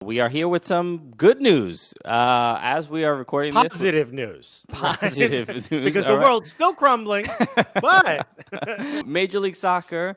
We are here with some good news as we are recording Positive news. Positive news. Because the world's still crumbling, but... Major League Soccer,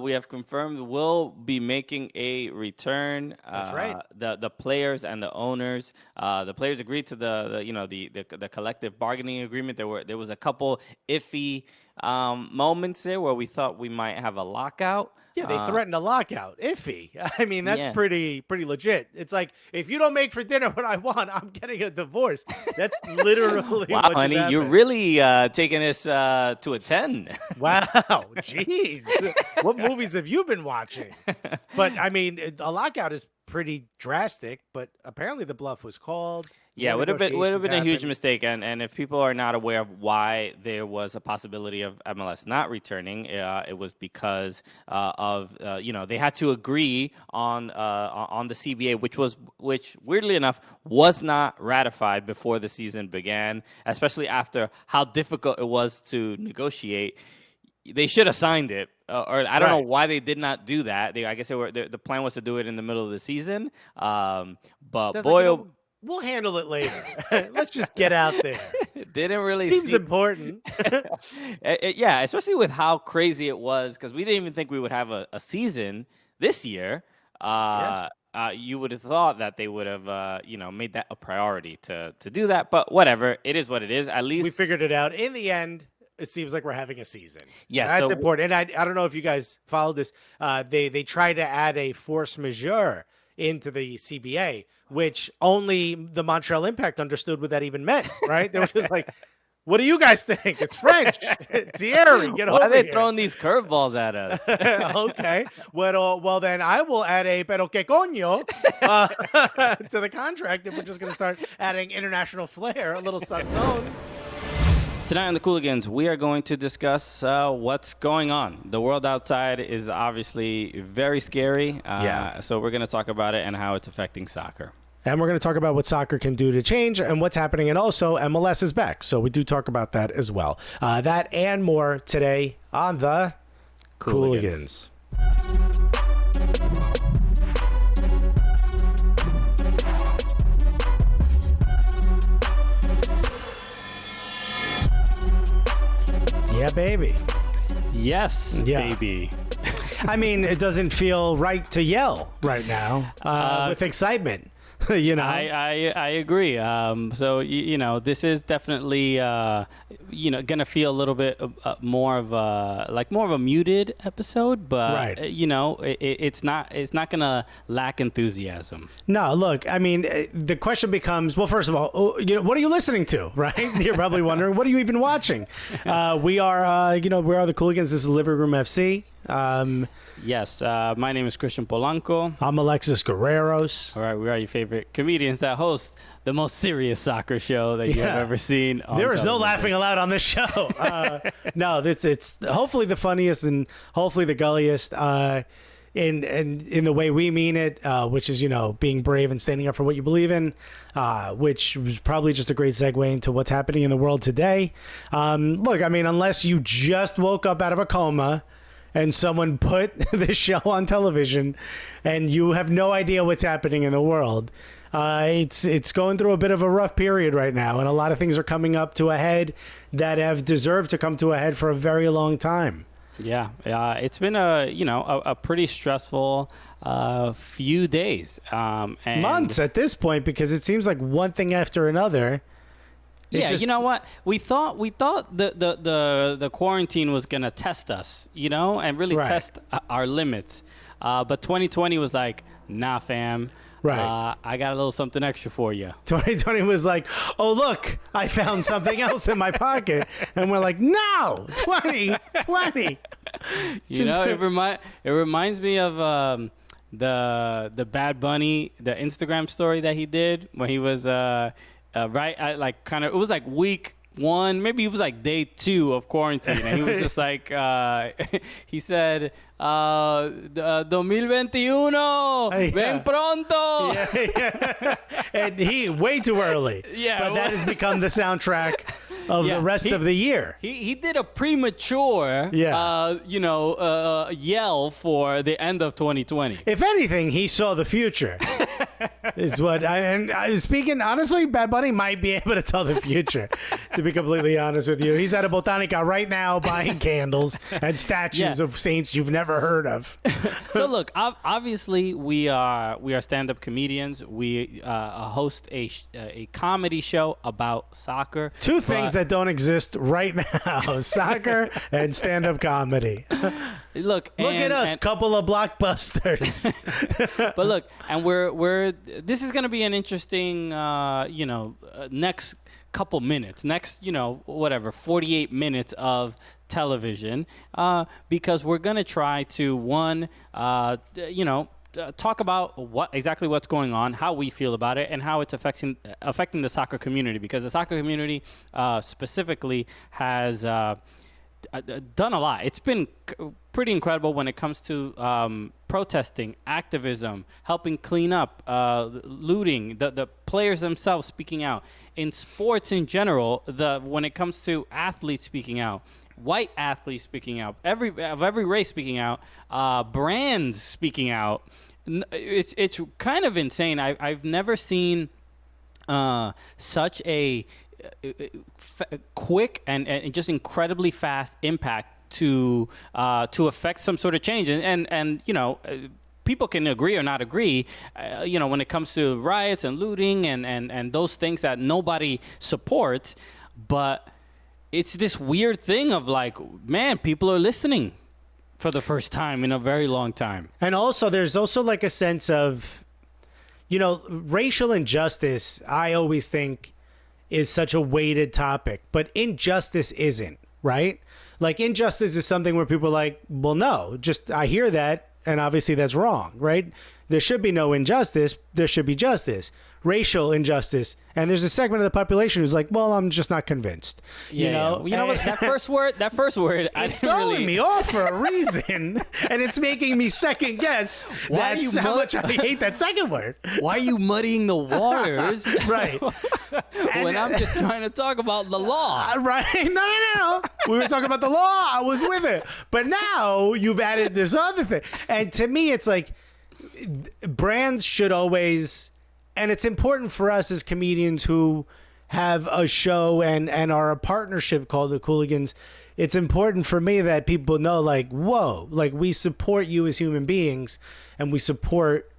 we have confirmed, will be making a return. That's right. The players and the owners. The players agreed to the collective bargaining agreement. There was a couple iffy moments there where we thought we might have a lockout. Yeah, they threatened a lockout. Iffy. I mean, that's pretty legit. It's like, if you don't make for dinner what I want, I'm getting a divorce. That's literally wow, what honey, you're really taking us to a 10. Wow, jeez. What movies have you been watching? But, I mean, a lockout is pretty drastic, but apparently the bluff was called. Yeah, it would have been a huge mistake, and if people are not aware of why there was a possibility of MLS not returning, it was because of they had to agree on the CBA, which weirdly enough was not ratified before the season began, especially after how difficult it was to negotiate. They should have signed it, or I don't know why they did not do that. I guess the plan was to do it in the middle of the season, but boy. We'll handle it later. Let's just get out there. Didn't really seems important. Yeah, especially with how crazy it was, because we didn't even think we would have a season this year. You would have thought that they would have made that a priority to do that, but whatever. It is what it is. At least we figured it out. In the end, it seems like we're having a season. Yeah, that's important. And I don't know if you guys followed this. They tried to add a force majeure into the CBA, which only the Montreal Impact understood what that even meant, right? They were just like, what do you guys think? It's French. Thierry, get over here. Why are they throwing these curveballs at us? Okay. Well, then I will add a pero que coño to the contract if we're just going to start adding international flair, a little sazon. Tonight on the Cooligans, we are going to discuss what's going on. The world outside is obviously very scary. So we're going to talk about it and how it's affecting soccer. And we're going to talk about what soccer can do to change and what's happening. And also, MLS is back. So we do talk about that as well. That and more today on the Cooligans. Yeah, baby. Yes, baby. I mean, it doesn't feel right to yell right now with excitement. I agree. So this is definitely gonna feel a little bit more of a muted episode, but it's not gonna lack enthusiasm. No, look, I mean, the question becomes, well, first of all, what are you listening to, right? You're probably wondering, what are you even watching? We are the Cooligans. This is Living Room FC. Yes, my name is Christian Polanco. I'm Alexis Guerreros. All right, we are your favorite comedians that host the most serious soccer show that you have ever seen. There is no laughing allowed on this show. No, it's hopefully the funniest and hopefully the gulliest. In the way we mean it, which is, being brave and standing up for what you believe in, which was probably just a great segue into what's happening in the world today. Look, I mean, unless you just woke up out of a coma and someone put this show on television and you have no idea what's happening in the world, it's going through a bit of a rough period right now, and a lot of things are coming up to a head that have deserved to come to a head for a very long time. Yeah, it's been a pretty stressful few days, and months at this point, because it seems like one thing after another. You know what? We thought the quarantine was gonna test us, and really test our limits. But 2020 was like, nah, fam. Right. I got a little something extra for you. 2020 was like, oh, look, I found something else in my pocket. And we're like, no, 2020. It reminds me of the Bad Bunny, the Instagram story that he did when he was it was like week one, maybe it was like day 2 of quarantine, and he was just like, he said, 2021, ven pronto. And he, way too early. Yeah. But that has become the soundtrack of the rest of the year. He did a premature, yell for the end of 2020. If anything, he saw the future. Is what speaking honestly, Bad Bunny might be able to tell the future. To be completely honest with you, he's at a Botanica right now buying candles and statues of saints you've never heard of. So look, obviously we are stand-up comedians. We host a comedy show about soccer. Two things that don't exist right now: soccer and stand-up comedy. Look at us, couple of blockbusters. But look, and we're this is going to be an interesting, next couple minutes, next 48 minutes of television, because we're going to try to talk about what's going on, how we feel about it, and how it's affecting the soccer community, because the soccer community specifically has done a lot. It's been pretty incredible when it comes to protesting, activism, helping clean up, looting, the players themselves speaking out. In sports in general, when it comes to athletes speaking out, white athletes speaking out, every race speaking out, brands speaking out. It's kind of insane. I've never seen such a quick and just incredibly fast impact to affect some sort of change. And people can agree or not agree, when it comes to riots and looting and those things that nobody supports. But it's this weird thing of like, man, people are listening for the first time in a very long time. And also, there's also like a sense of, racial injustice, I always think, is such a weighted topic, but injustice isn't, right? Like, injustice is something where people are like, well, no, just I hear that, and obviously that's wrong, right? There should be no injustice. There should be justice. Racial injustice. And there's a segment of the population who's like, well, I'm just not convinced. You know what? That first word, it's throwing me off for a reason. And it's making me second guess how much I hate that second word. Why are you muddying the waters? Right. When I'm just trying to talk about the law. Right. No. We were talking about the law. I was with it. But now you've added this other thing. And to me, it's like, brands should always, and it's important for us as comedians who have a show and are a partnership called the Cooligans. It's important for me that people know, like, whoa, like, we support you as human beings, and we support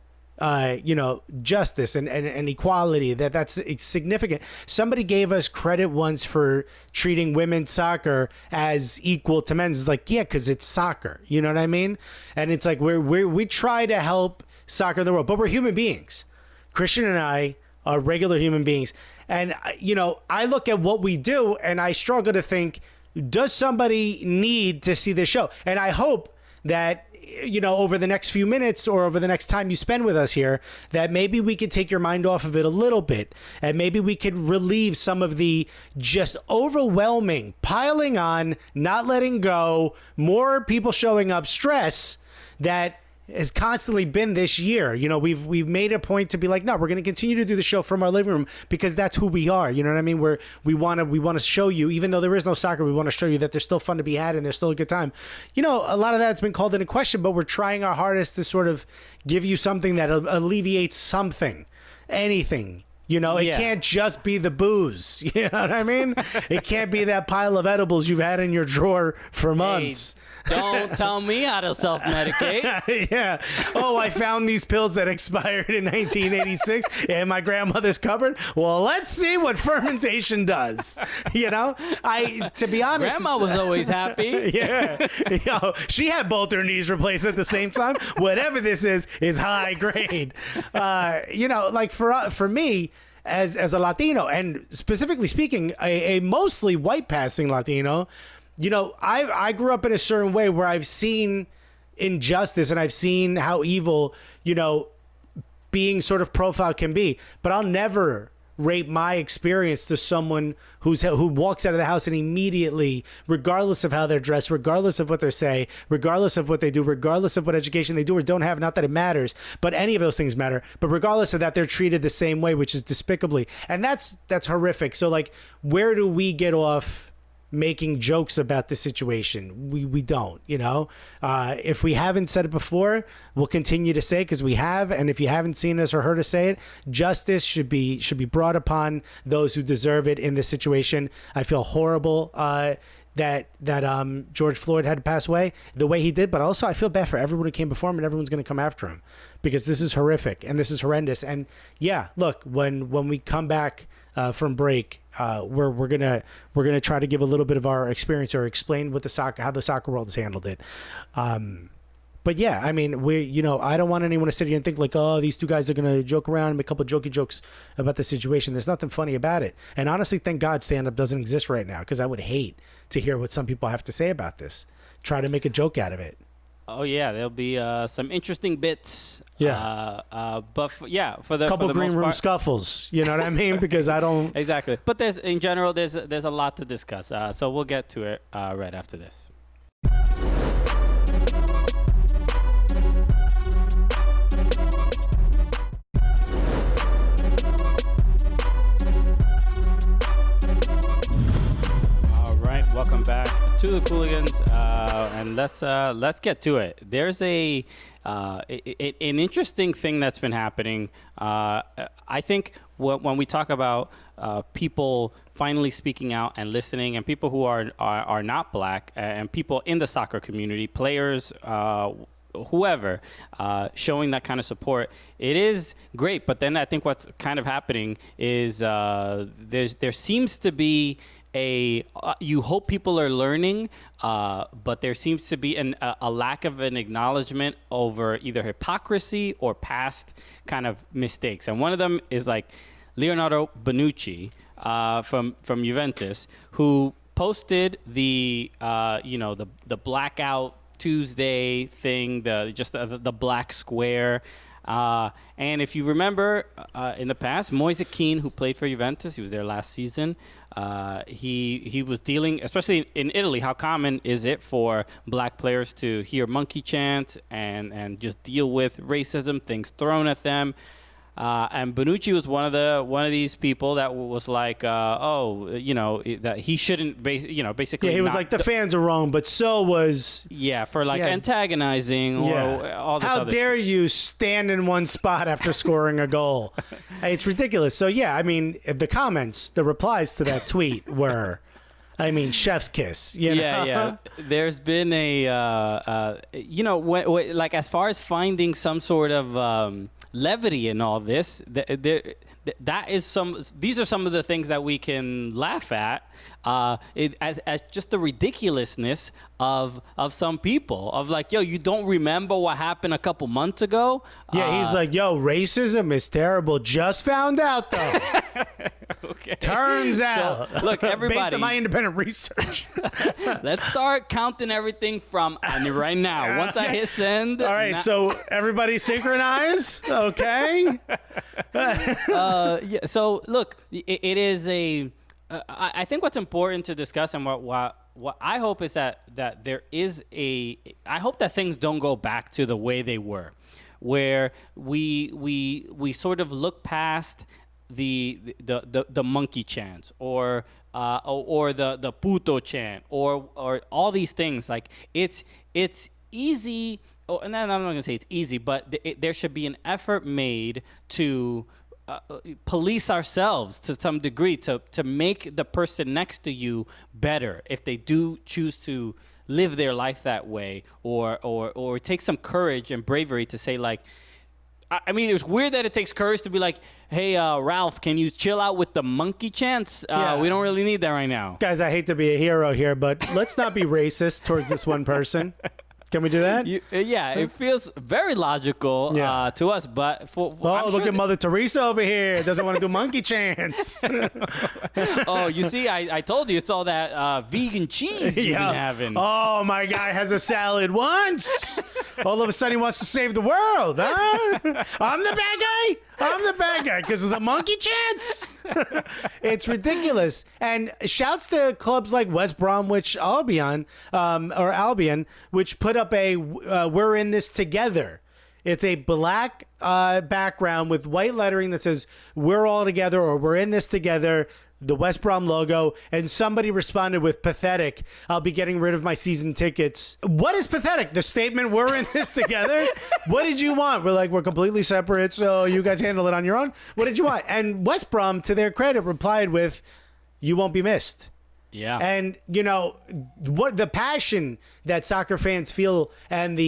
justice and equality. That's significant. Somebody gave us credit once for treating women's soccer as equal to men's. It's like, yeah, because it's soccer. You know what I mean? And it's like we try to help soccer in the world, but we're human beings. Christian and I are regular human beings. And, I look at what we do and I struggle to think, does somebody need to see this show? And I hope that, over the next few minutes or over the next time you spend with us here, that maybe we could take your mind off of it a little bit, and maybe we could relieve some of the just overwhelming, piling on, not letting go, more people showing up stress that has constantly been this year. We've made a point to be like, no, we're going to continue to do the show from our living room because that's who we are. You know what I mean? We want to show you, even though there is no soccer, we want to show you that there's still fun to be had and there's still a good time. A lot of that's been called into question, but we're trying our hardest to sort of give you something that alleviates something, anything. It can't just be the booze. You know what I mean? It can't be that pile of edibles you've had in your drawer for months. Hey, don't tell me how to self-medicate. Yeah. Oh, I found these pills that expired in 1986 in my grandmother's cupboard. Well, let's see what fermentation does. To be honest, Grandma was always happy. Yeah. She had both her knees replaced at the same time. Whatever this is high grade. Like for me, as a Latino, and specifically speaking, a mostly white passing Latino, I grew up in a certain way where I've seen injustice and I've seen how evil, being sort of profiled can be. But I'll never rate my experience to someone who walks out of the house and immediately, regardless of how they're dressed, regardless of what they say, regardless of what they do, regardless of what education they do or don't have, not that it matters, but any of those things matter, but regardless of that, they're treated the same way, which is despicably. And that's horrific. So like, where do we get off making jokes about the situation? We don't, you know. If we haven't said it before, we'll continue to say it because we have. And if you haven't seen us or heard us say it, justice should be brought upon those who deserve it in this situation. I feel horrible that George Floyd had to pass away the way he did, but also I feel bad for everyone who came before him and everyone's going to come after him, because this is horrific and this is horrendous. And yeah, look, when we come back from break, we're gonna try to give a little bit of our experience or explain what how the soccer world has handled it. But yeah, I mean, I don't want anyone to sit here and think like, oh, these two guys are gonna joke around and make a couple of jokey jokes about the situation. There's nothing funny about it. And honestly, thank God stand-up doesn't exist right now, because I would hate to hear what some people have to say about this. Try to make a joke out of it. Oh yeah, there'll be some interesting bits. Yeah. For the couple for the green most room part, scuffles. You know what I mean? Because I don't. Exactly. But there's a lot to discuss. So we'll get to it right after this. Welcome back to the Cooligans, and let's get to it. There's an interesting thing that's been happening. I think when we talk about people finally speaking out and listening, and people who are not black, and people in the soccer community, players, whoever, showing that kind of support, it is great. But then I think what's kind of happening is there seems to be you hope people are learning, but there seems to be a lack of an acknowledgement over either hypocrisy or past kind of mistakes. And one of them is like Leonardo Bonucci from Juventus, who posted the blackout Tuesday thing, the black square. And if you remember, in the past, Moise Kean, who played for Juventus, he was there last season. He was dealing, especially in Italy, how common is it for black players to hear monkey chants and just deal with racism, things thrown at them. And Bonucci was one of these people that was like, that he shouldn't, basically. Yeah, he was like, the fans are wrong, but so was. Yeah, for antagonizing or all this. How dare you stand in one spot after scoring a goal? Hey, it's ridiculous. So yeah, I mean, the replies to that tweet were, I mean, chef's kiss. Yeah. There's been like as far as finding some sort of levity in all this, these are some of the things that we can laugh at, as just the ridiculousness of some people, of like, yo, you don't remember what happened a couple months ago? Yeah, he's like, yo, racism is terrible. Just found out though. Okay. Turns out. So, look, everybody. Based on my independent research. Let's start counting everything from right now. Once I hit send. All right, so everybody synchronize. Okay. So look, it is I think what's important to discuss, and what I hope is that there is I hope that things don't go back to the way they were, where we sort of look past the monkey chants or the puto chant or all these things. Like it's easy. Oh, and then I'm not going to say it's easy, but there should be an effort made to police ourselves to some degree to make the person next to you better if they do choose to live their life that way, or take some courage and bravery to say, like, I mean, it's weird that it takes courage to be like, hey, Ralph, can you chill out with the monkey chants? We don't really need that right now. Guys, I hate to be a hero here, but let's not be racist towards this one person. Can we do that? It feels very logical to us, but look at Mother Teresa over here. Doesn't want to do monkey chants. Oh, you see, I told you it's all that vegan cheese you've been having. Oh, my guy has a salad once. All of a sudden he wants to save the world, huh? I'm the bad guy because of the monkey chants. It's ridiculous. And shouts to clubs like West Bromwich Albion, which put up a "We're in this together." It's a black background with white lettering that says "We're all together" or "We're in this together." The West Brom logo, and somebody responded with pathetic. I'll be getting rid of my season tickets. What is pathetic? The statement, we're in this together? What did you want? We're like, we're completely separate, so you guys handle it on your own. What did you want? And West Brom, to their credit, replied with, you won't be missed. Yeah. And, you know, what the passion that soccer fans feel and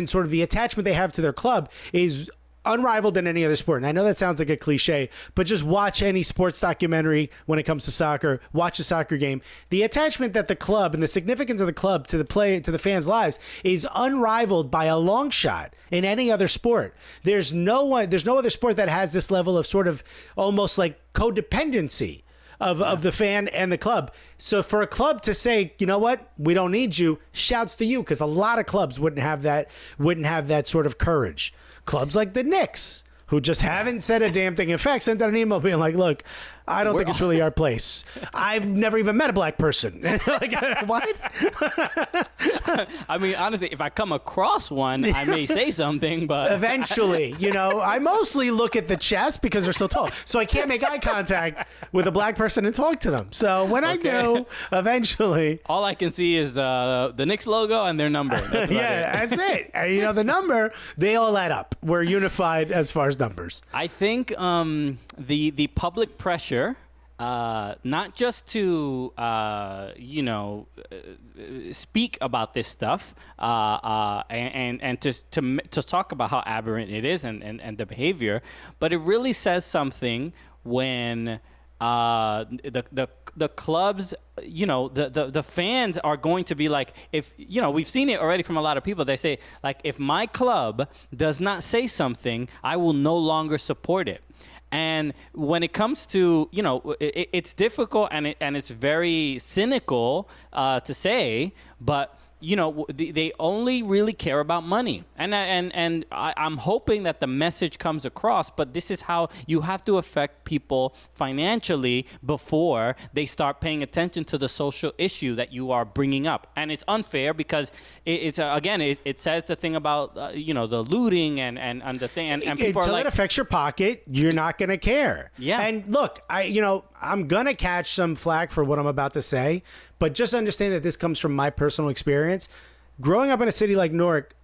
sort of the attachment they have to their club is unrivaled in any other sport. And I know that sounds like a cliche, but just watch any sports documentary when it comes to soccer, watch a soccer game. The attachment that the club and the significance of the club to the fans' lives is unrivaled by a long shot in any other sport. There's no other sport that has this level of sort of almost like codependency of the fan and the club. So for a club to say, you know what, we don't need you, shouts to you, because a lot of clubs wouldn't have that sort of courage. Clubs like the Knicks, who just haven't said a damn thing. In fact, sent out an email being like, look, I don't think it's really our place. I've never even met a black person. Like, what? I mean, honestly, if I come across one, I may say something, but eventually, you know, I mostly look at the chest because they're so tall. So I can't make eye contact with a black person and talk to them. So when I do, eventually. All I can see is the Knicks logo and their number. That's that's it. And, you know, the number, they all add up. We're unified as far as numbers. I think the public pressure, not just to speak about this stuff and to talk about how aberrant it is and the behavior, but it really says something when the clubs, you know, the fans are going to be like, if, you know, we've seen it already from a lot of people. They say, like, if my club does not say something, I will no longer support it. And when it comes to, you know, it's difficult and it's very cynical to say, but, you know, they only really care about money. And I'm hoping that the message comes across, but this is how you have to affect people financially before they start paying attention to the social issue that you are bringing up. And it's unfair because it says the thing about, you know, the looting and the thing. And people until are like, it affects your pocket, you're not going to care. Yeah. And look, I'm going to catch some flack for what I'm about to say, but just understand that this comes from my personal experience. Growing up in a city like Newark,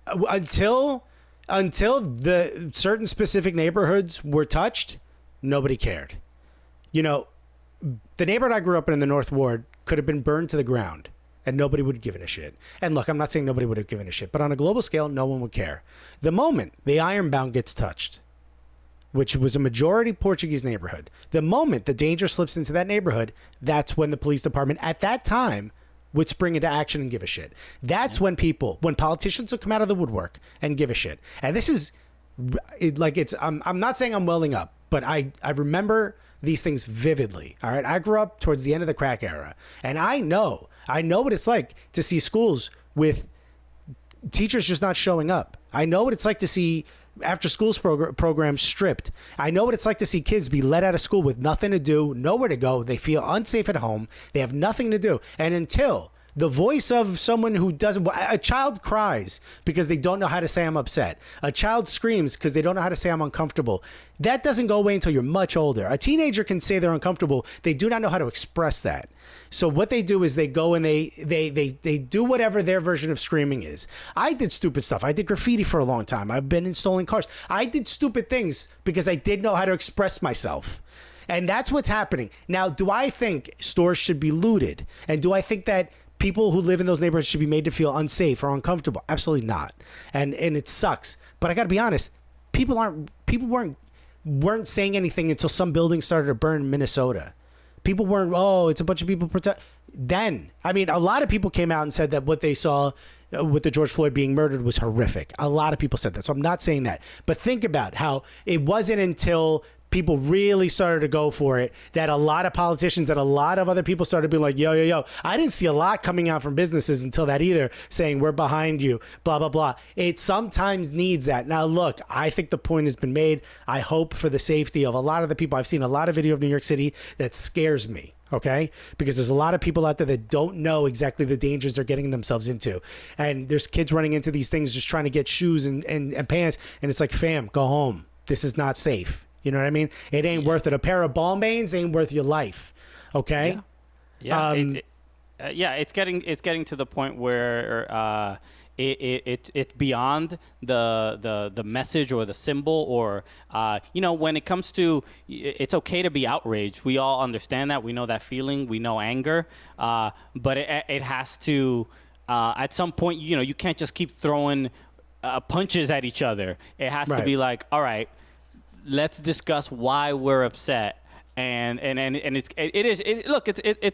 until the certain specific neighborhoods were touched, nobody cared. You know, the neighborhood I grew up in the North Ward could have been burned to the ground and nobody would have given a shit. And look, I'm not saying nobody would have given a shit, but on a global scale, no one would care. The moment the Ironbound gets touched, which was a majority Portuguese neighborhood, the moment the danger slips into that neighborhood, that's when the police department at that time would spring into action and give a shit. That's when politicians would come out of the woodwork and give a shit. And this is I'm not saying I'm welling up, but I remember these things vividly. All right. I grew up towards the end of the crack era, and I know what it's like to see schools with teachers just not showing up. I know what it's like to see after school programs stripped. I know what it's like to see kids be let out of school with nothing to do, nowhere to go. They feel unsafe at home. They have nothing to do. And until the voice of someone who doesn't, a child cries because they don't know how to say I'm upset. A child screams because they don't know how to say I'm uncomfortable. That doesn't go away until you're much older. A teenager can say they're uncomfortable. They do not know how to express that. So what they do is they go and they do whatever their version of screaming is. I did stupid stuff. I did graffiti for a long time. I've been installing cars. I did stupid things because I didn't know how to express myself. And that's what's happening. Now, do I think stores should be looted? And do I think that people who live in those neighborhoods should be made to feel unsafe or uncomfortable? Absolutely not. And it sucks. But I got to be honest, people weren't saying anything until some buildings started to burn in Minnesota. People weren't, it's a bunch of people protect. Then, I mean, a lot of people came out and said that what they saw with the George Floyd being murdered was horrific. A lot of people said that. So I'm not saying that. But think about how it wasn't until people really started to go for it, that a lot of politicians, that a lot of other people started being like, yo. I didn't see a lot coming out from businesses until that either, saying we're behind you, blah, blah, blah. It sometimes needs that. Now, look, I think the point has been made. I hope for the safety of a lot of the people. I've seen a lot of video of New York City that scares me. Okay, because there's a lot of people out there that don't know exactly the dangers they're getting themselves into. And there's kids running into these things just trying to get shoes and pants. And it's like, fam, go home. This is not safe. You know what I mean? It ain't worth it. A pair of Balmains ain't worth your life. Okay? Yeah. It's getting to the point where it's beyond the message or the symbol, or when it comes to, it's okay to be outraged. We all understand that. We know that feeling. We know anger, but it has to at some point. You can't just keep throwing punches at each other. It has to be like, all right, let's discuss why we're upset. And it's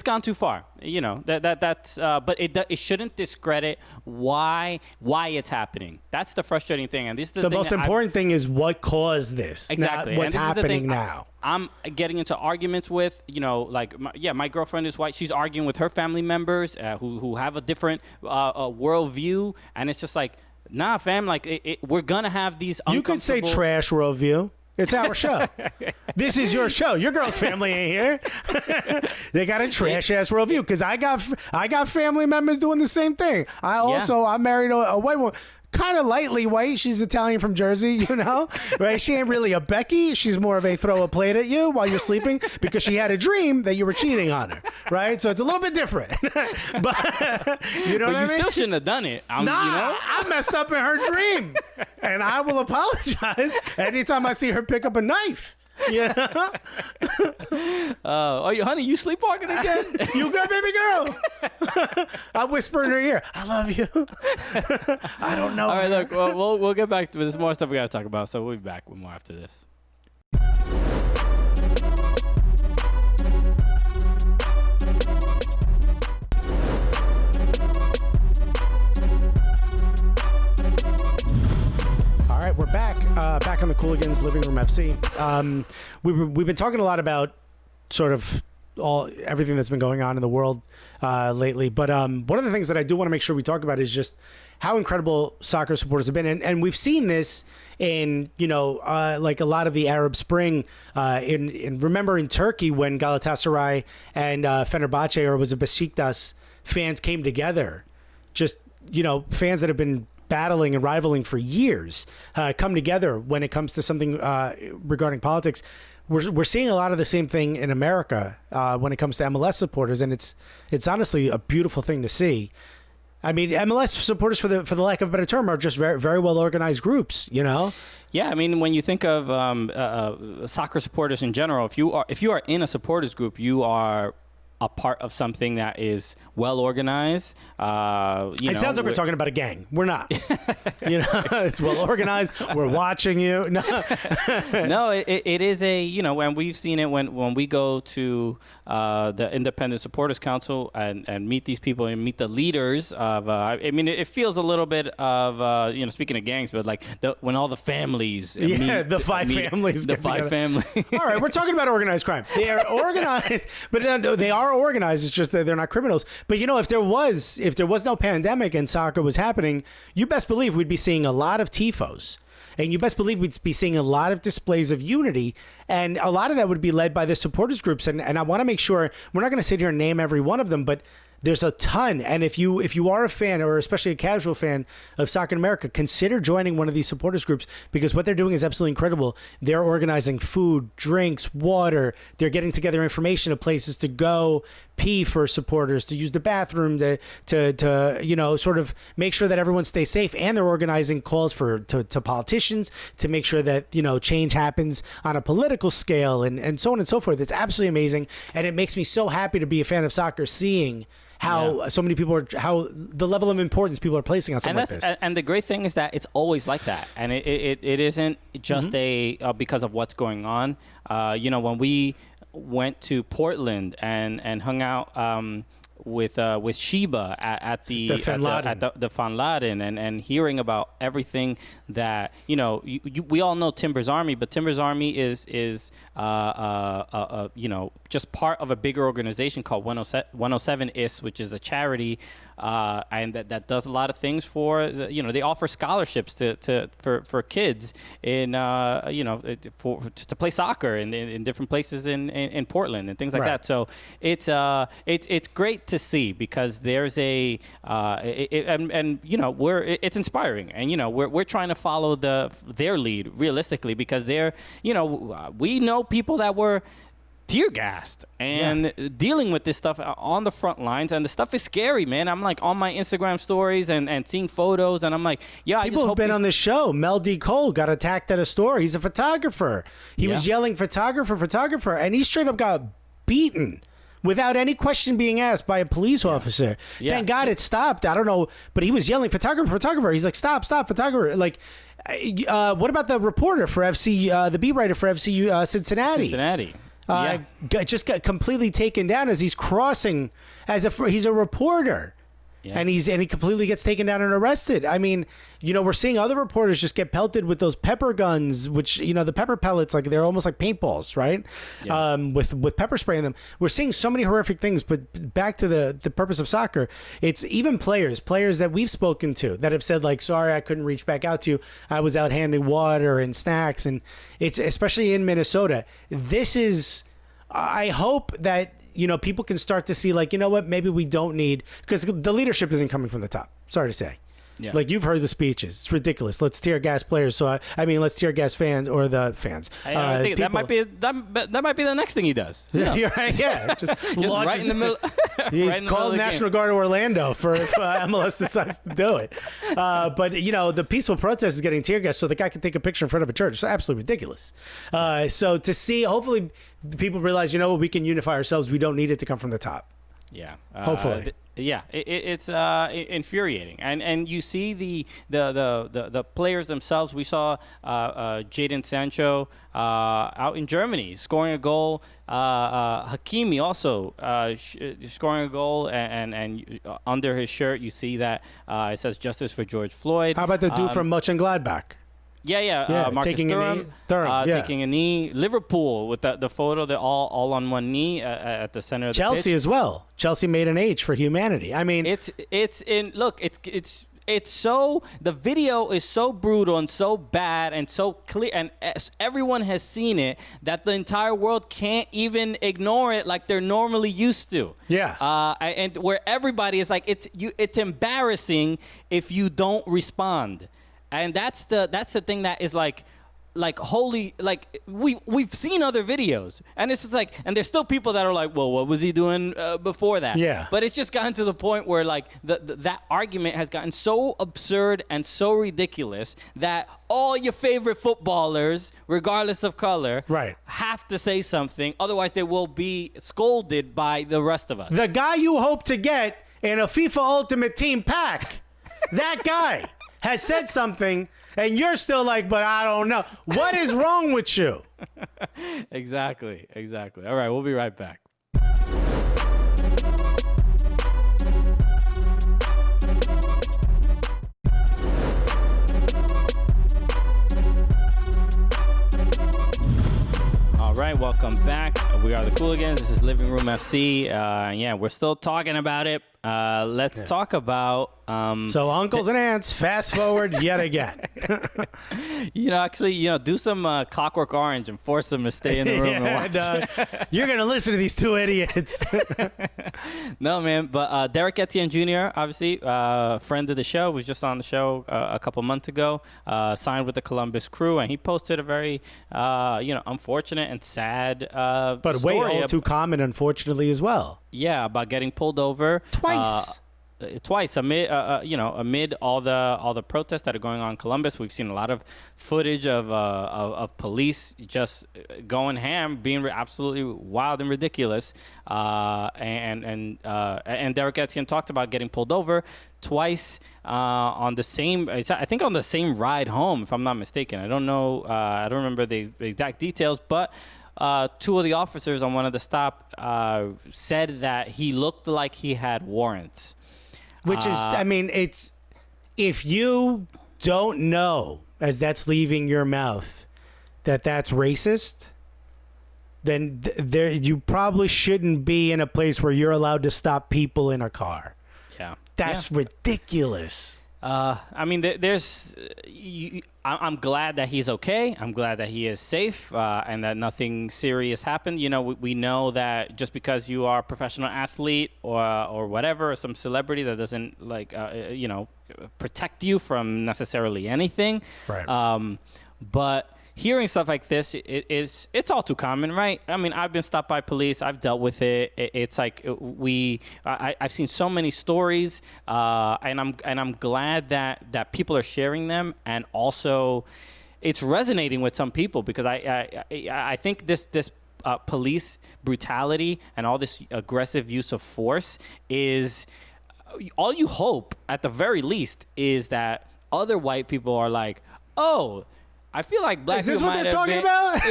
gone too far, but it shouldn't discredit why it's happening. That's the frustrating thing, and this is the most important thing is what caused this. Exactly, not what's happening now. I'm getting into arguments with, my girlfriend is white. She's arguing with her family members who have a different worldview, and it's just like, nah, fam, like we're gonna have these. You could say trash worldview. It's our show. This is your show. Your girl's family ain't here. They got a trash ass worldview because I got family members doing the same thing. I married a white woman. Kind of lightly white. She's Italian from Jersey, right? She ain't really a Becky. She's more of a throw a plate at you while you're sleeping because she had a dream that you were cheating on her, right? So it's a little bit different. But you know what I mean? You still shouldn't have done it. I messed up in her dream, and I will apologize anytime I see her pick up a knife. Yeah. Honey, you sleepwalking again? You good, baby girl? I whisper in her ear, I love you. I don't know. All right, look, we'll get back to there's more stuff we got to talk about, so we'll be back with more after this. All right, we're back on the Cooligans Living Room FC. We've been talking a lot about sort of everything that's been going on in the world lately. But one of the things that I do want to make sure we talk about is just how incredible soccer supporters have been, and we've seen this in like a lot of the Arab Spring. Remember in Turkey when Galatasaray and Fenerbahce, or was it Besiktas, fans came together, just fans that have been battling and rivaling for years come together when it comes to something regarding politics. We're seeing a lot of the same thing in America when it comes to MLS supporters, and it's honestly a beautiful thing to see. I mean, MLS supporters, for the lack of a better term, are just very, very well organized groups. Yeah, I mean, when you think of soccer supporters in general, if you are in a supporters group, you are a part of something that is well organized. It sounds like we're talking about a gang. We're not. It's well organized. We're watching you. No, no, it is and we've seen it when we go to the Independent Supporters Council and meet these people and meet the leaders of. I mean, it feels a little bit of speaking of gangs, but like when all the families. The five families. All right, we're talking about organized crime. They are organized, but they are organized. It's just that they're not criminals. But if there was no pandemic and soccer was happening, you best believe we'd be seeing a lot of tifos. And you best believe we'd be seeing a lot of displays of unity. And a lot of that would be led by the supporters groups. And I want to make sure, we're not going to sit here and name every one of them, but there's a ton. And if you are a fan, or especially a casual fan of soccer in America, consider joining one of these supporters groups, because what they're doing is absolutely incredible. They're organizing food, drinks, water. They're getting together information of places to go pee for supporters, to use the bathroom, to sort of make sure that everyone stays safe. And they're organizing calls to politicians to make sure that change happens on a political scale, and so on and so forth. It's absolutely amazing, and it makes me so happy to be a fan of soccer, seeing how so many people how the level of importance people are placing on something like this. And the great thing is that it's always like that, and it isn't just because of what's going on. When we went to Portland and hung out Sheba at the Van Laden. at the Van Laden, and hearing about everything that we all know Timber's Army, but Timber's Army is just part of a bigger organization called 107 IS, which is a charity, and that does a lot of things for they offer scholarships for kids in to play soccer in different places in Portland and things like that. So it's great to see, because there's it's inspiring, and we're trying to follow their lead realistically, because we know people that were tear gassed and dealing with this stuff on the front lines, and the stuff is scary, man. I'm like on my Instagram stories and seeing photos, and I'm like, people I just have hope been on the show. Mel D. Cole got attacked at a store. He's a photographer. He was yelling photographer, and he straight up got beaten without any question being asked by a police officer. Thank God it stopped. I don't know, but he was yelling photographer. He's like, stop, photographer. Like, what about the reporter for FC, the beat writer for FC Cincinnati? Just got completely taken down as he's crossing he's a reporter. And he completely gets taken down and arrested. I mean, we're seeing other reporters just get pelted with those pepper guns, which, the pepper pellets, like they're almost like paintballs, right? With pepper spray in them. We're seeing so many horrific things, but back to the purpose of soccer, it's even players that we've spoken to that have said, like, sorry, I couldn't reach back out to you. I was out handing water and snacks. And it's, especially in Minnesota, I hope that, people can start to see, like, what, maybe we don't need, because the leadership isn't coming from the top. Sorry to say. Yeah. Like, you've heard the speeches. It's ridiculous. Let's tear gas players. So let's tear gas fans, or the fans. I think that might be the next thing he does. You're right. Yeah. Just right in the middle. He's called National Guard of Orlando for if MLS decides to do it. But the peaceful protest is getting tear gas, so the guy can take a picture in front of a church. It's absolutely ridiculous. So to see, hopefully, people realize, we can unify ourselves. We don't need it to come from the top. Yeah. Hopefully. It's infuriating, and you see the players themselves. We saw Jadon Sancho out in Germany scoring a goal. Hakimi also scoring a goal, and under his shirt you see that it says "Justice for George Floyd." How about the dude from Mönchengladbach? Marcus taking Thuram, taking a knee. Liverpool with the photo, they're all on one knee at the center of the pitch. Chelsea as well. Chelsea made an H for humanity. I mean, it's so, the video is so brutal and so bad and so clear, and everyone has seen it, that the entire world can't even ignore it like they're normally used to. And where everybody is like, it's embarrassing if you don't respond. And that's the thing that is like holy, like we've seen other videos, and it's just like, and there's still people that are like, well, what was he doing before that? But it's just gotten to the point where, like, that argument has gotten so absurd and so ridiculous that all your favorite footballers, regardless of color, have to say something. Otherwise, they will be scolded by the rest of us. The guy you hope to get in a FIFA Ultimate Team pack, that guy has said something, and you're still like, but I don't know. What is wrong with you? Exactly. All right, we'll be right back. All right, welcome back. We are the Cooligans. This is Living Room FC. We're still talking about it. Let's talk about... so uncles and aunts, fast forward yet again. Do some Clockwork Orange and force them to stay in the room and watch. You're going to listen to these two idiots. No, man. But Derek Etienne Jr., obviously, friend of the show, was just on the show a couple months ago, signed with the Columbus Crew, and he posted a very, unfortunate and sad but story. Way all too common, unfortunately, as well. Yeah, about getting pulled over. Twice amid all the protests that are going on in Columbus. We've seen a lot of footage of police just going ham, being absolutely wild and ridiculous. And Derek Etienne talked about getting pulled over twice on the same ride home, if I'm not mistaken. I don't know. I don't remember the exact details, but two of the officers on one of the stop said that he looked like he had warrants. Which is, I mean, it's, if you don't know, as that's leaving your mouth, that that's racist, then there you probably shouldn't be in a place where you're allowed to stop people in a car. Yeah. That's ridiculous. I mean, I'm glad that he's okay. I'm glad that he is safe and that nothing serious happened. You know, we know that just because you are a professional athlete or whatever, or some celebrity, that doesn't protect you from necessarily anything. Right. But hearing stuff like this, it's all too common, right? I mean, I've been stopped by police. I've dealt with it. It's like I've seen so many stories, and I'm glad that people are sharing them, and also it's resonating with some people, because I think this police brutality and all this aggressive use of force is all you hope, at the very least, is that other white people are like, oh, I feel like black people. Is this what they're talking about?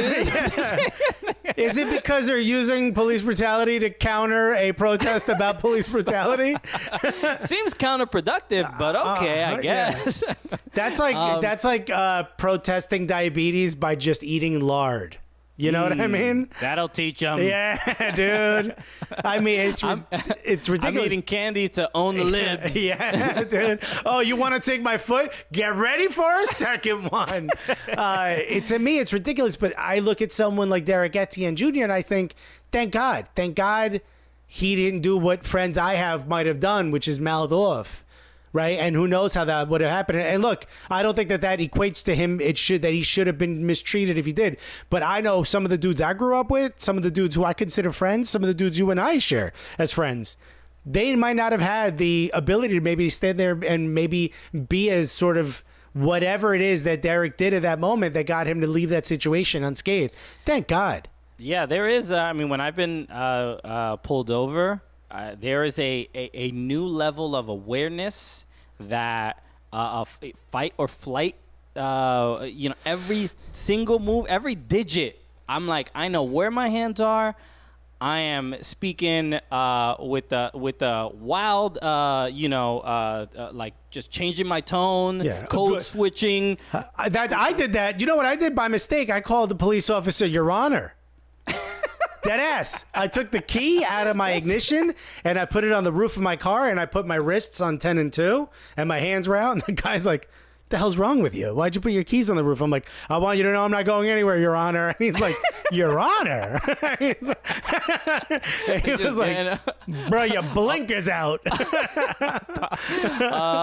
Is it because they're using police brutality to counter a protest about police brutality? Seems counterproductive, but okay, I guess. Yeah. That's like protesting diabetes by just eating lard. You know what I mean? That'll teach them. Yeah, dude. I mean, it's ridiculous. I'm eating candy to own the libs. Yeah, dude. Oh, you want to take my foot? Get ready for a second one. To me, it's ridiculous. But I look at someone like Derek Etienne Jr. and I think, thank God he didn't do what friends I have might have done, which is mouth off. Right, and who knows how that would have happened? And look, I don't think that equates to him. That he should have been mistreated if he did. But I know some of the dudes I grew up with, some of the dudes who I consider friends, some of the dudes you and I share as friends. They might not have had the ability to maybe stand there and maybe be as sort of whatever it is that Derek did at that moment that got him to leave that situation unscathed. Thank God. Yeah, there is. I mean, when I've been pulled over, there is a new level of awareness that fight or flight, every single move, every digit, I'm like, I know where my hands are. I am speaking with the wild, like just changing my tone, code switching. I did that. You know what I did by mistake? I called the police officer, Your Honor. Dead ass. I took the key out of my ignition and I put it on the roof of my car and I put my wrists on 10 and 2 and my hands were out, and the guy's like, the hell's wrong with you? Why'd you put your keys on the roof? I'm like, I want you to know I'm not going anywhere, Your Honor. And he's like, Your Honor? He was like, bro, your blinker's out.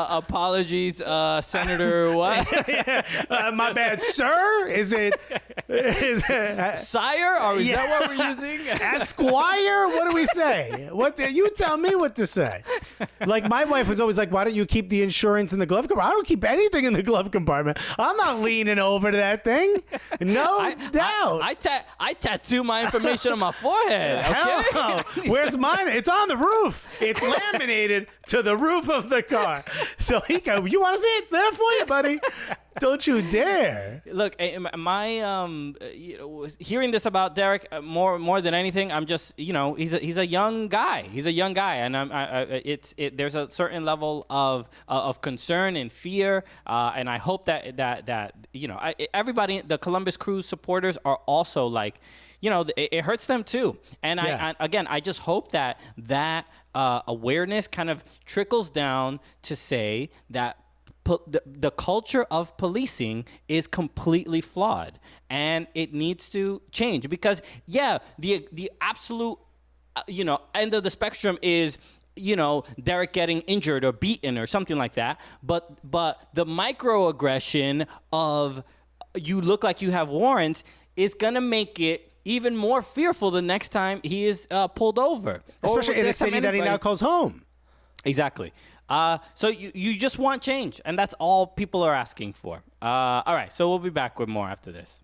Apologies, Senator what? My bad, sir? Is it Sire? Or is that what we're using? Esquire? What do we say? You tell me what to say. Like, my wife was always like, why don't you keep the insurance in the glove compartment? I don't keep anything in the glove compartment. I'm not leaning over to that thing. No doubt. I tattoo my information on my forehead. Okay? Hell no. Where's mine? It's on the roof. It's laminated to the roof of the car. So he go, you want to see it? It's there for you, buddy. Don't you dare. Look, my hearing this about Derek, more than anything, I'm just, he's a young guy. He's a young guy, and there's a certain level of concern and fear, and I hope that everybody, the Columbus Crew supporters are also like, it hurts them too. And I just hope that awareness kind of trickles down to say that the culture of policing is completely flawed and it needs to change, because the absolute end of the spectrum is Derek getting injured or beaten or something like that, but the microaggression of you look like you have warrants is gonna make it even more fearful the next time he is pulled over, especially in a city that he now calls home. Exactly. So you just want change, and that's all people are asking for. All right, so we'll be back with more after this.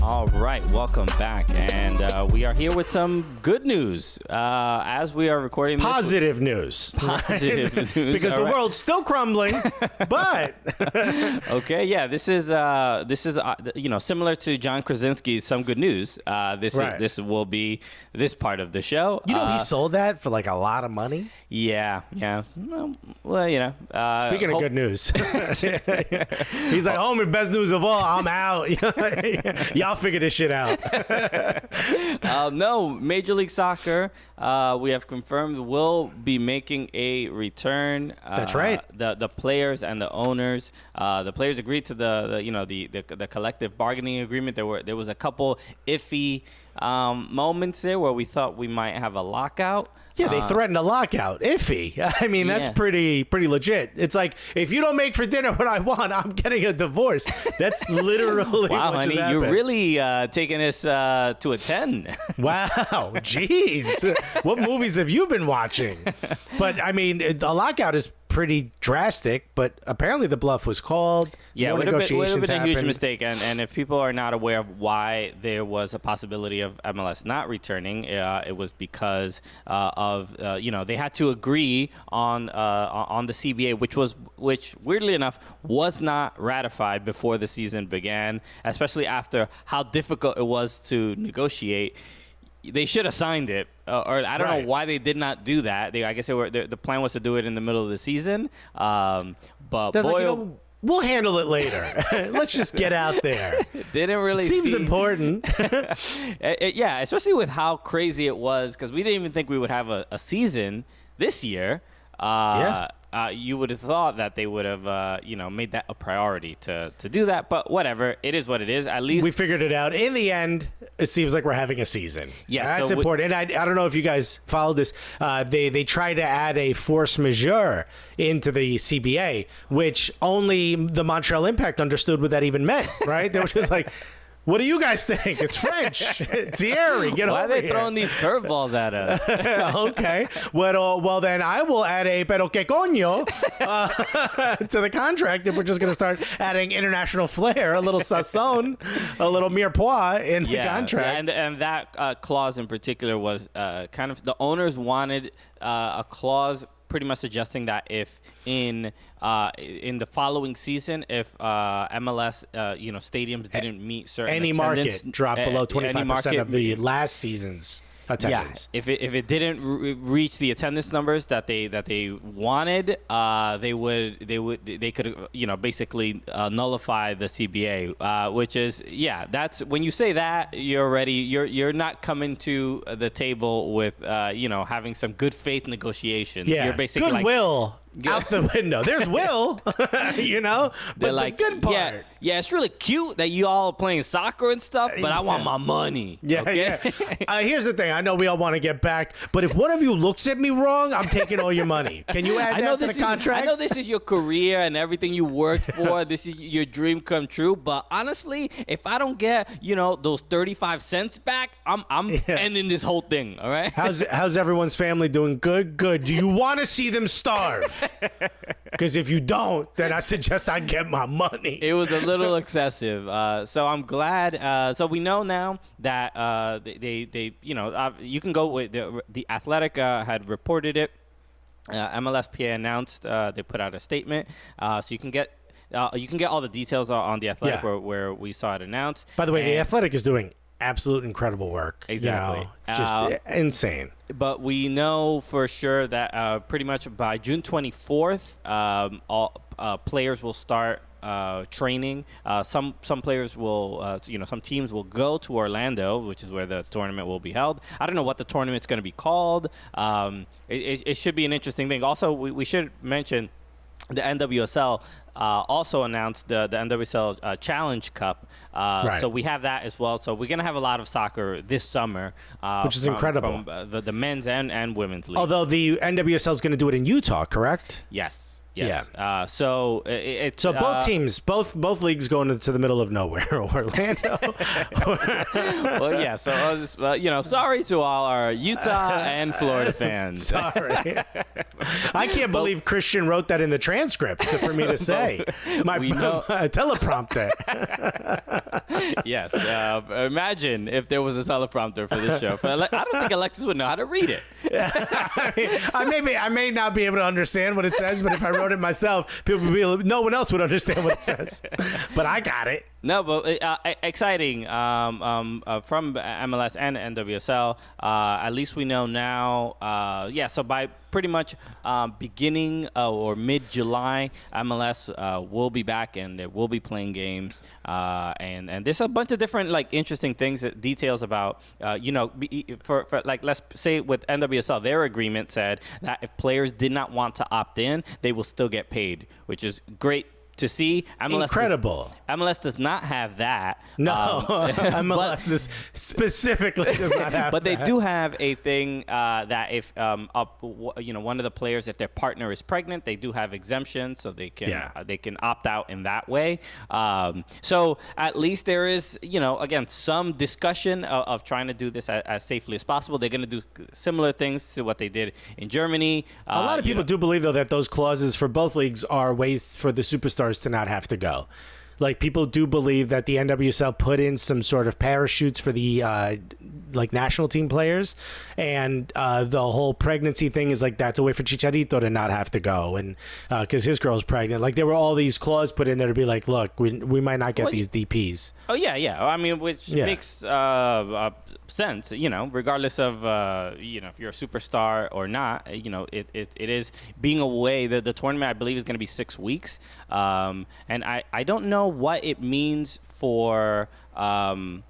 All right, welcome back, and we we are here with some good news as we are recording this. Positive news. Positive news. Because the world's still crumbling, but okay, yeah, this is similar to John Krasinski's Some Good News. This will be this part of the show. He sold that for like a lot of money. Yeah. Well, Speaking of good news, he's like, "Homie, best news of all. I'm out. Y'all figure this shit out." No, Major League Soccer, we have confirmed, will be making a return. That's right. The players and the owners. The players agreed to the collective bargaining agreement. There was a couple iffy moments there where we thought we might have a lockout. Yeah, they threatened a lockout. Iffy. I mean, that's pretty legit. It's like, if you don't make for dinner what I want, I'm getting a divorce. That's literally wow, what honey, just you're happened. really taking us to a 10. Wow, jeez. What movies have you been watching? But, I mean, a lockout is pretty drastic, but apparently the bluff was called. Yeah, no it would have been a huge happened. mistake. And if people are not aware of why there was a possibility of MLS not returning, it was because they had to agree on the CBA, which weirdly enough was not ratified before the season began, especially after how difficult it was to negotiate. They should have signed it, or I don't know why they did not do that. I guess the plan was to do it in the middle of the season. But we'll handle it later. Let's just get out there. It didn't really seems important. Yeah, especially with how crazy it was, because we didn't even think we would have a season this year. You would have thought that they would have, made that a priority to do that. But whatever, it is what it is. At least we figured it out. In the end, it seems like we're having a season. Yeah, that's important. And I don't know if you guys followed this. They tried to add a force majeure into the CBA, which only the Montreal Impact understood what that even meant. Right? They were just like, what do you guys think? It's French. Thierry, get Why over are they here. throwing these curveballs at us? Okay. Well, then I will add a pero que coño to the contract if we're just going to start adding international flair, a little sazon, a little mirepoix in the contract. And that clause in particular was kind of the owners wanted a clause pretty much suggesting that if in the following season, if MLS stadiums didn't meet certain any attendance, market dropped below 25% of the last seas's attendance. Yeah, if it didn't reach the attendance numbers that they wanted, they could basically nullify the CBA, which is that's when you say that you're not coming to the table with having some good faith negotiations. Yeah, you're basically goodwill. Out the window. There's Will, but the good part. Yeah, it's really cute that you all are playing soccer and stuff, but I want my money. Yeah, okay? yeah. Here's the thing. I know we all want to get back, but if one of you looks at me wrong, I'm taking all your money. Can you add that to the contract? I know this is your career and everything you worked for. This is your dream come true. But honestly, if I don't get those 35 cents back, I'm ending this whole thing. All right. How's everyone's family doing? Good. Do you want to see them starve? Because if you don't, then I suggest I get my money. It was a little excessive. So I'm glad. So we know now that you can go with the Athletic had reported it. MLSPA announced they put out a statement. So you can get all the details on the Athletic where we saw it announced. By the way, the Athletic is doing absolute incredible work. Exactly. Just insane. But we know for sure that pretty much by June 24th, all players will start training. Some players will, some teams will go to Orlando, which is where the tournament will be held. I don't know what the tournament's going to be called. It should be an interesting thing. Also, we should mention the NWSL also announced the NWSL Challenge Cup. So we have that as well. So we're going to have a lot of soccer this summer. Which is incredible. From the men's and women's league. Although the NWSL is going to do it in Utah, correct? Yes. Yes. So So both teams, both leagues going into the middle of nowhere. Orlando. Well, yeah. So sorry to all our Utah and Florida fans. Sorry. I can't believe Christian wrote that in the transcript for me to say. My teleprompter. Yes. Imagine if there was a teleprompter for this show. I don't think Alexis would know how to read it. I may not be able to understand what it says, but if I wrote it myself, no one else would understand what it says. But I got it. No, but exciting from MLS and NWSL. At least we know now. So by pretty much beginning or mid-July, MLS will be back and they will be playing games. And there's a bunch of different interesting things, details about for let's say with NWSL, their agreement said that if players did not want to opt in, they will still get paid, which is great to see. Incredible. MLS does not have that. No, MLS specifically does not have but that. they do have a thing that if one of the players, if their partner is pregnant, they do have exemptions, so they can opt out in that way. So at least there is again some discussion of trying to do this as safely as possible. They're going to do similar things to what they did in Germany. A lot of people do believe though that those clauses for both leagues are ways for the superstars to not have to go. Like, people do believe that the NWSL put in some sort of parachutes for the national team players, and the whole pregnancy thing is that's a way for Chicharito to not have to go, and because his girl's pregnant. There were all these clauses put in there to be like, look, we might not get these DPs. Oh yeah. I mean, which makes sense. Regardless of if you're a superstar or not. It is being away. The tournament, I believe, is going to be 6 weeks, and I don't know what it means for what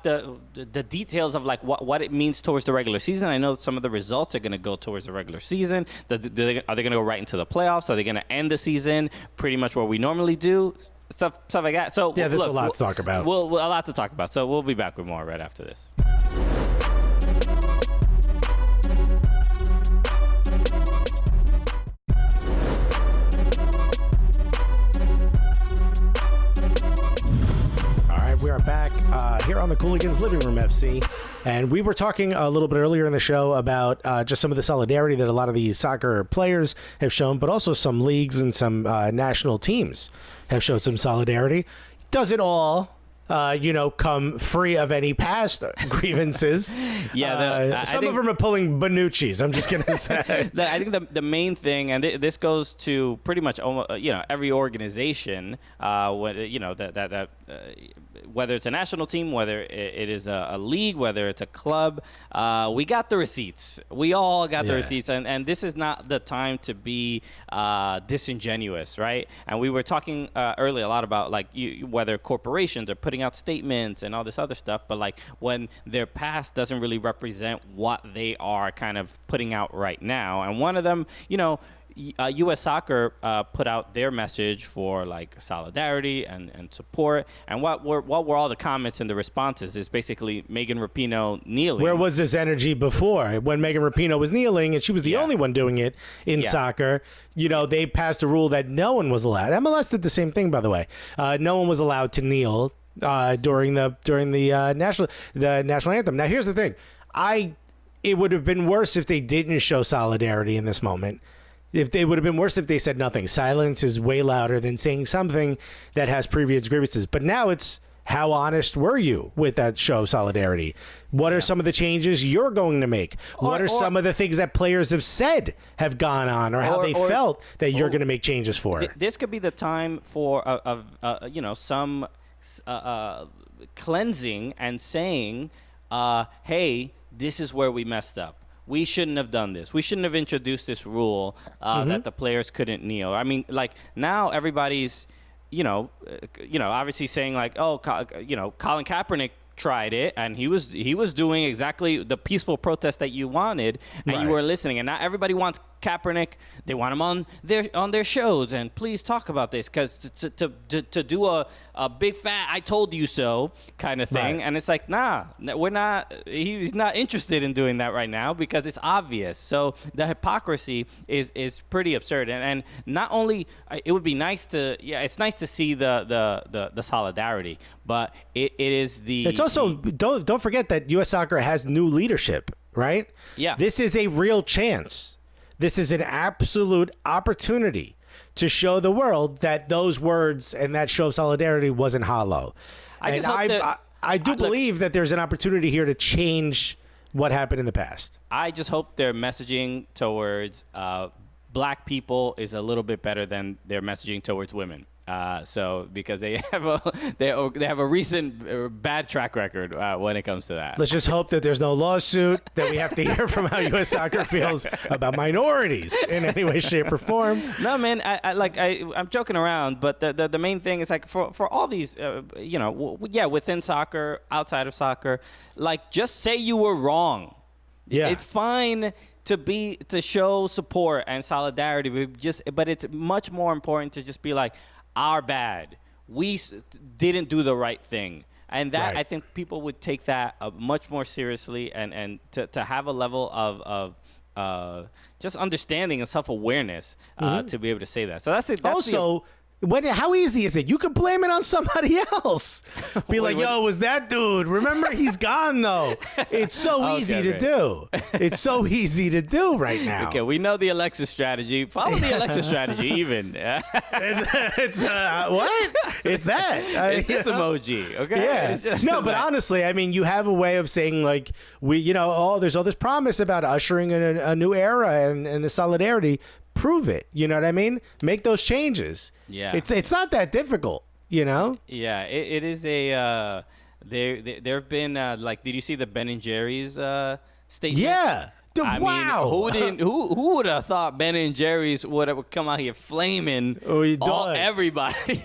the details of what it means towards the regular season. I know some of the results are going to go towards the regular season. Are they going to go right into the playoffs? Are they going to end the season pretty much what we normally do? Stuff like that. So yeah, there's a lot to talk about. A lot to talk about. So we'll be back with more right after this. We are back here on the Cooligans Living Room FC, and we were talking a little bit earlier in the show about just some of the solidarity that a lot of the soccer players have shown, but also some leagues and some national teams have showed some solidarity. Does it all come free of any past grievances? Some of them are pulling Bonucci's. I'm just gonna say. I think the main thing, and this goes to pretty much every organization, whether it's a national team, whether it is a league, whether it's a club, we got the receipts. We all got the receipts, and this is not the time to be disingenuous, right? And we were talking earlier a lot about whether corporations are putting out statements and all this other stuff, but when their past doesn't really represent what they are kind of putting out right now. And one of them, U.S. Soccer put out their message for solidarity and support, and what were all the comments and the responses is basically Megan Rapinoe kneeling. Where was this energy before? When Megan Rapinoe was kneeling, and she was the only one doing it in soccer, they passed a rule that no one was allowed. MLS did the same thing, by the way. No one was allowed to kneel during the national anthem. Now, here's the thing: it would have been worse if they didn't show solidarity in this moment. If they would have been worse if they said nothing. Silence is way louder than saying something that has previous grievances. But now it's, how honest were you with that show of solidarity? What are some of the changes you're going to make? What are some of the things that players have said have gone on, or how they felt that you're going to make changes for? This could be the time for some cleansing and saying, hey, this is where we messed up. We shouldn't have done this. We shouldn't have introduced this rule that the players couldn't kneel. I mean, now everybody's, obviously saying Colin Kaepernick tried it, and he was doing exactly the peaceful protest that you wanted, and you were listening. And now everybody wants Kaepernick. They want him on their shows, and please talk about this, because to do a big fat "I told you so" kind of thing, Right. and it's like, nah, we're not. He's not interested in doing that right now because it's obvious. So the hypocrisy is pretty absurd, and not only it would be nice to it's nice to see the solidarity, but it is the. It's also don't forget that U.S. Soccer has new leadership, right? Yeah. This is a real chance. This is an absolute opportunity to show the world that those words and that show of solidarity wasn't hollow. I just hope that I do believe that there's an opportunity here to change what happened in the past. I just hope their messaging towards black people is a little bit better than their messaging towards women. So because they have a recent bad track record when it comes to that. Let's just hope that there's no lawsuit, that we have to hear from how U.S. Soccer feels about minorities in any way, shape, or form. No, man, I'm joking around, but the main thing is, like, for all these, within soccer, outside of soccer, like, just say you were wrong. Yeah. It's fine to show support and solidarity, but it's much more important to just be like, our bad. We didn't do the right thing. And that, Right. I think people would take that much more seriously, and to have a level of just understanding and self-awareness to be able to say that. So that's Also, how easy is it? You could blame it on somebody else. Be like, yo, it was that dude. Remember, he's gone, though. It's so easy to do. It's so easy to do right now. Okay, we know the Alexis strategy. Follow the Alexis strategy, even. It's what? It's that. It's this emoji, okay? Yeah. It's just No, but honestly, I mean, you have a way of saying, like, there's all this promise about ushering in a new era and the solidarity. Prove it. You know what I mean? Make those changes. Yeah. It's not that difficult, you know? Yeah, it is a. There have been did you see the Ben and Jerry's statement? Yeah. Dude, wow. Mean, who would have thought Ben and Jerry's would come out here flaming everybody?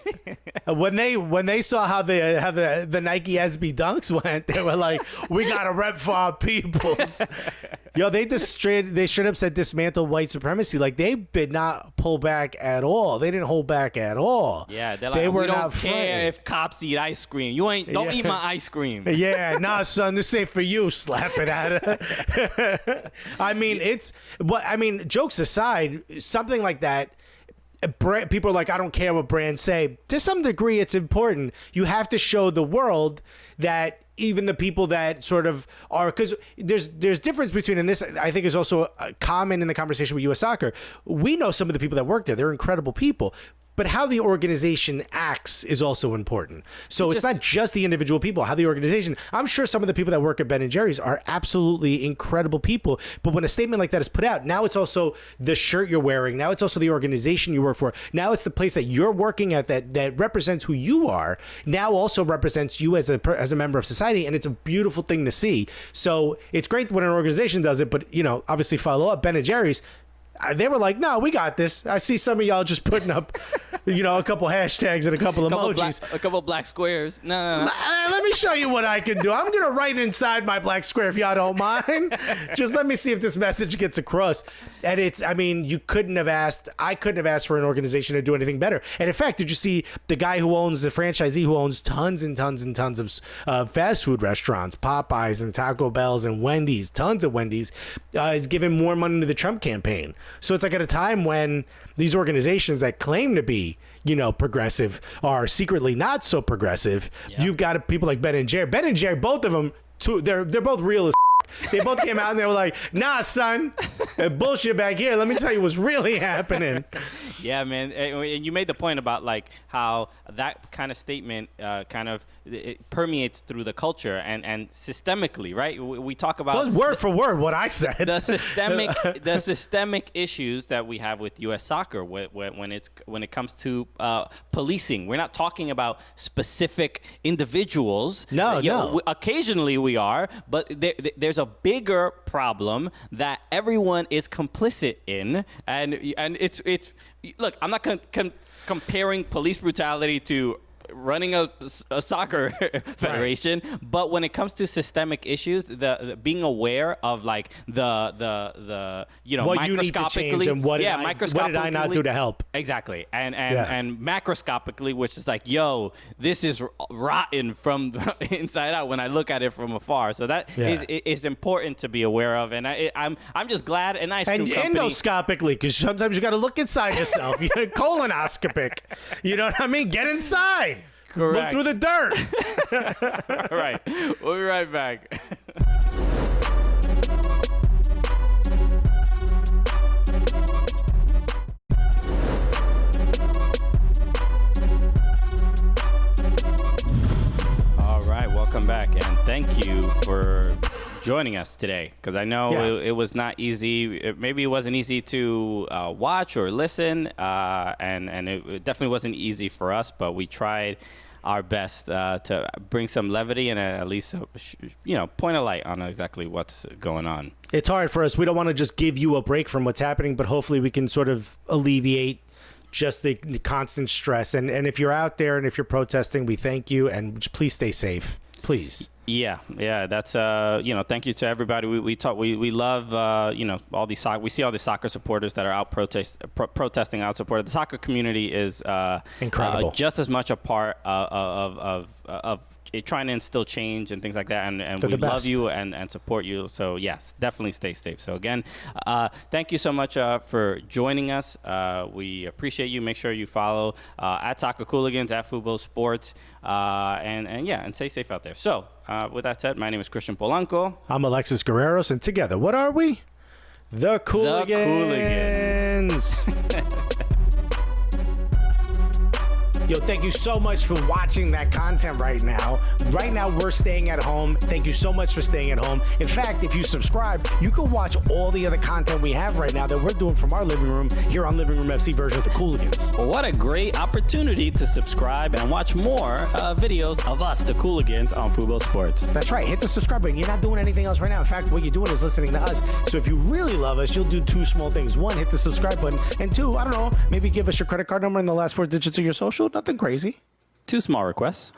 When they saw how the Nike SB Dunks went, they were like, "We got to rep for our peoples." Yo, they should have said dismantle white supremacy. Like, they did not pull back at all. They didn't hold back at all. Yeah, they're like, they were we don't not care frightened. if cops eat ice cream. Don't eat my ice cream. Yeah, nah, son, this ain't for you. Slap it at her. I mean, jokes aside, something like that. People are like, I don't care what brands say. To some degree, it's important. You have to show the world that even the people that sort of are, because there's difference between, and this I think is also common in the conversation with U.S. Soccer. We know some of the people that work there; they're incredible people. But how the organization acts is also important. So it's not just the individual people, how the organization. I'm sure some of the people that work at Ben & Jerry's are absolutely incredible people. But when a statement like that is put out, now it's also the shirt you're wearing. Now it's also the organization you work for. Now it's the place that you're working at that represents who you are. Now also represents you as a member of society. And it's a beautiful thing to see. So it's great when an organization does it. But, obviously follow up. Ben & Jerry's. They were like, no, we got this. I see some of y'all just putting up, a couple hashtags and a couple emojis. A couple black squares. No. Let me show you what I can do. I'm going to write inside my black square if y'all don't mind. Just let me see if this message gets across. And I couldn't have asked for an organization to do anything better. And in fact, did you see the guy who owns the franchisee who owns tons and tons and tons of fast food restaurants, Popeyes and Taco Bells and Wendy's, tons of Wendy's, is giving more money to the Trump campaign. So it's like at a time when these organizations that claim to be, progressive are secretly not so progressive. Yeah. You've got people like Ben & Jerry. Ben & Jerry, both of them, they're both real as They both came out and they were like, nah, son, bullshit back here. Let me tell you what's really happening. Yeah, man. And you made the point about like how that kind of statement it permeates through the culture and systemically, right? We talk about those word for word what I said. The systemic issues that we have with U.S. soccer when it comes to policing. We're not talking about specific individuals. No. Occasionally we are, but there's a bigger problem that everyone is complicit in, and it's look. I'm not comparing police brutality to running a soccer federation, but when it comes to systemic issues, the being aware of like the what you need to change and what did I not do to help? Exactly, and macroscopically, which is like, yo, this is rotten from the inside out when I look at it from afar. So that is important to be aware of, and I'm just glad an ice cream company. Endoscopically, because sometimes you got to look inside yourself. You're colonoscopic. You know what I mean? Get inside. Correct. Look through the dirt. All right, we'll be right back. All right, welcome back, and thank you for joining us today, because I know it was not easy. Maybe it wasn't easy to watch or listen, and it definitely wasn't easy for us, but we tried our best to bring some levity and at least point a light on exactly what's going on. It's hard for us. We don't want to just give you a break from what's happening, but hopefully we can sort of alleviate just the constant stress. And if you're out there and if you're protesting, we thank you, and please stay safe. Please. Yeah, that's thank you to everybody. We love all these we see all the soccer supporters that are out protesting out supporting. The soccer community is incredible, just as much a part of trying to instill change and things like that, and we love you and support you. So yes, definitely stay safe. So again, thank you so much for joining us. We appreciate you. Make sure you follow at Soccer Cooligans, at Fubo Sports, and stay safe out there. So with that said, my name is Christian Polanco. I'm Alexis Guerreros, and together, what are we? The Cooligans. Yo, thank you so much for watching that content right now. Right now, we're staying at home. Thank you so much for staying at home. In fact, if you subscribe, you can watch all the other content we have right now that we're doing from our living room here on Living Room FC version of the Cooligans. What a great opportunity to subscribe and watch more videos of us, the Cooligans, on Fubo Sports. That's right. Hit the subscribe button. You're not doing anything else right now. In fact, what you're doing is listening to us. So if you really love us, you'll do two small things. One, hit the subscribe button. And two, I don't know, maybe give us your credit card number and the last 4 digits of your social. Nothing crazy. 2 small requests.